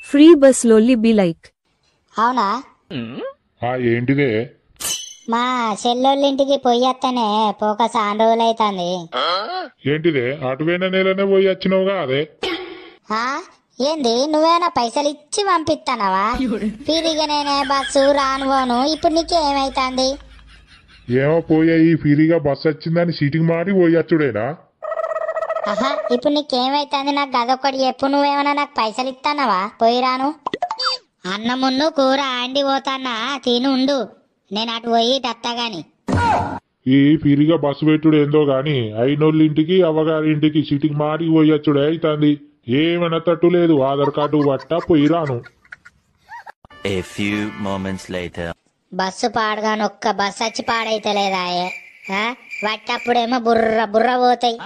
Free bus లోల్లి be like. అవునా? ఏంటిదే? మా చెల్లెళ్ళింటికి పొయ్యత్తనే పోక చాలా రోజులైతుంది. ఏంటిదే? అటువైన నెలనే పోయి వచ్చినావుగా అదే. ఏంది నువ్వేనా పైసలు ఇచ్చి పంపిస్తానవా? ఫీరీగా నేనే బస్సు రాను పోను, ఇప్పుడు నీకేమైతుంది? ఏమో పోయా, ఈ ఫ్రీగా బస్ వచ్చిందని సీటింగ్ మారి పోయచ్చుడేనా? ఇప్పుడు నీకేమైతుంది? నాకు గదొక్కటి చెప్పు. నువ్వేమన్నా నాకు పైసలు ఇస్తానవా? పోయి రాను. అన్నమున్ను కూర అండి పోతానా, తిని ఉండు, నేను అటు పోయి టత్తగాని. ఈ ఫ్రీగా బస్సు పెట్టుడు ఏందో గాని అయినోళ్ళ ఇంటికి అవ్వగారి ఇంటికి సీటింగ్ మారి పోయచ్చుడే అవుతుంది. ఏమన్నా తట్టు లేదు, ఆధార్ కార్డు పట్ట పోయి రాను. A few moments later. Bus పాడగాను ఒక్క బస్సు వచ్చి పాడైతే లేదాయే. వట్టప్పుడేమో బుర్ర బుర్ర పోతాయి.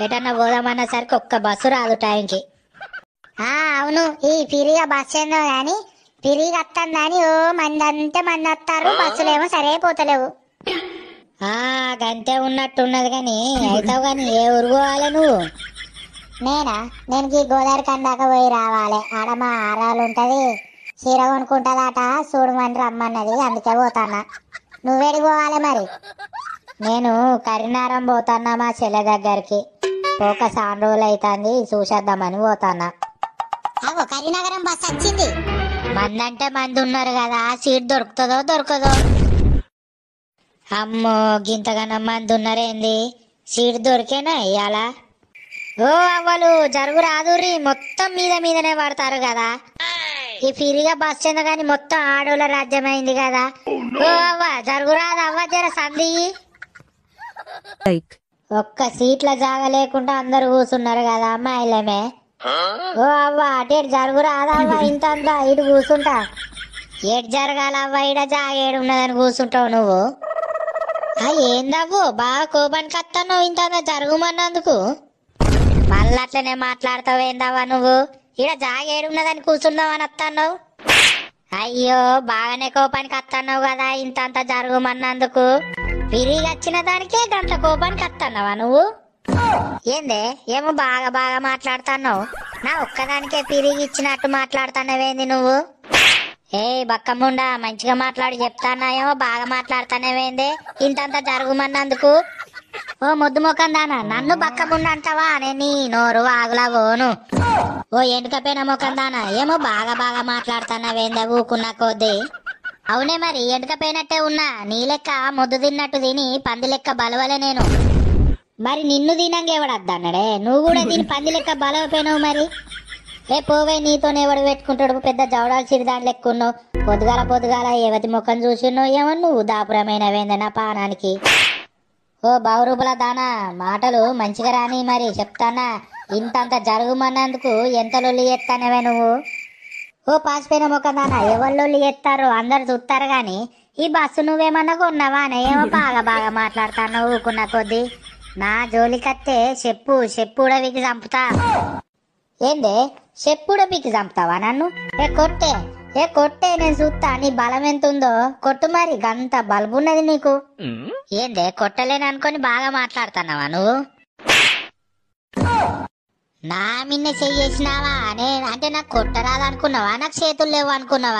ఎటన్నా పోదామన్నా సరికి ఒక్క బస్సు రాదు టైంకి. అవును, ఈ ఫిరిగా బస్సు ఏందో గాని ఫిరిగా వస్తుందని ఓ మంది అంతే మంది వస్తారు, బస్సులేమో సరే పోతలేవు. గంతే ఉన్నట్టున్నది గాని అవుతావు గాని ఏ ఊరు పోవాలి నువ్వు? నేను ఈ గోదావరి కందాక పోయి రావాలి. ఆడ మా ఆరాలు ఉంటది, చీర కొనుక్కుంటదట, చూడమని రమ్మన్నది, అందుకే పోతానా. నువ్వేడికి పోవాలి మరి? నేను కరీంనగరం పోతానా మా చెల్లె దగ్గరికి. పోక చాలా రోజులు అవుతుంది, చూసేద్దామని పోతానా. కరీంనగరం బస్ వచ్చింది. మందంటే మంది ఉన్నారు కదా, సీట్ దొరుకుతుందో దొరకదో? అమ్మో, గింతగానో మంది ఉన్నారేంది? సీట్ దొరికేనా ఇయ్యాలా? ఓ అవ్వలు జరుగు రాదుర్రి, మొత్తం మీద మీదనే పడతారు కదా. ఈ ఫ్రీగా బస్ చెంద గాని మొత్తం ఆడోళ్ళ రాజ్యమైంది కదా. ఓ అవ్వ జరుగు రాదు, అవ్వ జర సంది. ఒక్క సీట్ల జాగ లేకుండా అందరు కూర్చున్నారు కదా అమ్మాయిలమే. ఓ అవ్వ అటు జరుగు రాదవ్వ, ఇంత అంతా ఇటు కూర్చుంటా. ఏడు జరగాలవ్వ, ఇడ జాగ ఏడు ఉన్నదని కూర్చుంటావు నువ్వు. ఏందవ్వు బాగా కోపానికి వస్తున్నావు ఇంత జరుగుమన్నందుకు? మళ్ళీ అట్లనే మాట్లాడతావు ఏందవ్వ నువ్వు? ఇడ జాగ ఏడున్నదని కూర్చున్నావు అని వస్తున్నావు. అయ్యో బాగానే కోపానికి వస్తున్నావు కదా ఇంత అంత జరుగుమన్నందుకు. ఫిరిగి వచ్చిన దానికే గంట కోపానికి వస్తున్నావా నువ్వు? ఏందే ఏమో బాగా బాగా మాట్లాడుతున్నావు? నా ఒక్కదానికే ఫిరిగి ఇచ్చినట్టు మాట్లాడుతున్నావేంది నువ్వు? బక్కముండా మంచిగా మాట్లాడి చెప్తానా, ఏమో బాగా మాట్లాడుతానేవేందే ఇంతంత జరుగుమన్నందుకు? ఓ ముద్దు ముఖం దానా, నన్ను బక్కముండా అంటావా? నేను నీ నోరు ఆగులా పోను. ఓ ఎండుకపోయిన ముఖం దానా, ఏమో బాగా బాగా మాట్లాడుతానావేందే ఊకున్నా కొద్దీ. అవునే మరి, ఎండుకపోయినట్టే ఉన్నా, నీ లెక్క ముద్దు తిన్నట్టు తిని పంది లెక్క బలవలే నేను. మరి నిన్ను తినంగా ఎవడద్దన్నాడే? నువ్వు కూడా దీని పంది లెక్క బలవపోయినావు మరి. పోవే, నీతోనే ఎవడు పెట్టుకుంటాడు? పెద్ద జవడాలు చిరిదాని లెక్కున్నావు. పొద్దుగాల ఏవతి ముఖం చూసిన్నావు ఏమో నువ్వు దాపురమైనవేందే నా పానానికి. ఓ బావురూపుల దానా, మాటలు మంచిగా రాని మరి చెప్తానా. ఇంతంత జరుగుమన్నందుకు ఎంత లొల్లి ఎత్తానవే నువ్వు? ఓ పాసిపోయిన ముఖం దానా, ఎవరు లొల్లి ఎత్తారో అందరు చూస్తారు గాని ఈ బస్సు నువ్వేమన్నా కొన్నావా? ఏమో బాగా బాగా మాట్లాడతాను ఊకున్న కొద్దీ. నా జోలికత్తే చెప్పుడ వీకి చంపుతా. ఏందే చెప్పుడ పీకి చంపుతావా నన్ను? కొట్టే నేను చూస్తా నీ బలం ఎంత ఉందో. కొట్టు మరి, గంత బలుబున్నది నీకు. ఏందే కొట్టలేను అనుకొని బాగా మాట్లాడుతున్నావా నువ్వు? నా మిన్నే చెయ్యేసినావా? అంటే నాకు కొట్టరాదు అనుకున్నావా? నాకు చేతులు లేవు అనుకున్నావా?